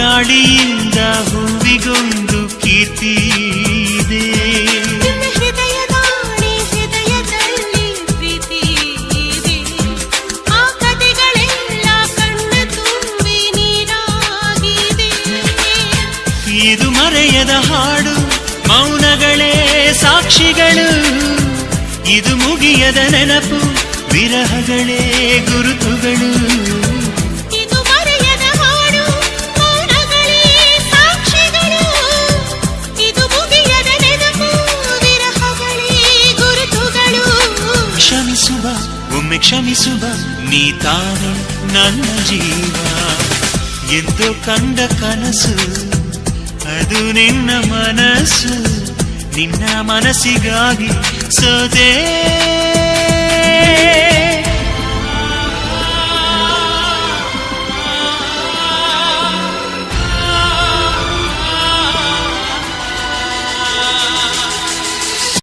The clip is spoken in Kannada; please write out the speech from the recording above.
ಗಾಳಿಯಿಂದ ಹೂವಿಗೊಂದು ಕೀರ್ತಿ ಇದೆ. ಹೃದಯದಲ್ಲಿ ಪ್ರೀತಿ ಇದೆ. ಆ ಕಥೆಗಳೆಲ್ಲ ಕಣ್ಣ ತುಂಬಿ ನೀರಾಗಿದೆ. ಇದು ಮರೆಯದ ಹಾಡು, ಮೌನಗಳೇ ಸಾಕ್ಷಿಗಳು. ಇದು ಮುಗಿಯದ ನೆನಪು, ವಿರಹಗಳೇ ಗುರುತುಗಳು. ಇದು ಮರೆಯದ ಹಾಡು, ಮೌನಗಳೇ ಸಾಕ್ಷಿಗಳು. ಇದು ಮುಗಿಯದ ನೆನಪು, ವಿರಹಗಳೇ ಗುರುತುಗಳು. ಕ್ಷಮಿಸುವ, ಒಮ್ಮೆ ಕ್ಷಮಿಸುವ, ನೀ ತಾನೆ ನನ್ನ ಜೀವ. ಎಂದು ಕಂಡ ಕನಸು ಅದು ನಿನ್ನ ಮನಸ್ಸು. ನಿನ್ನ ಮನಸ್ಸಿಗಾಗಿ ಸೋದೆ.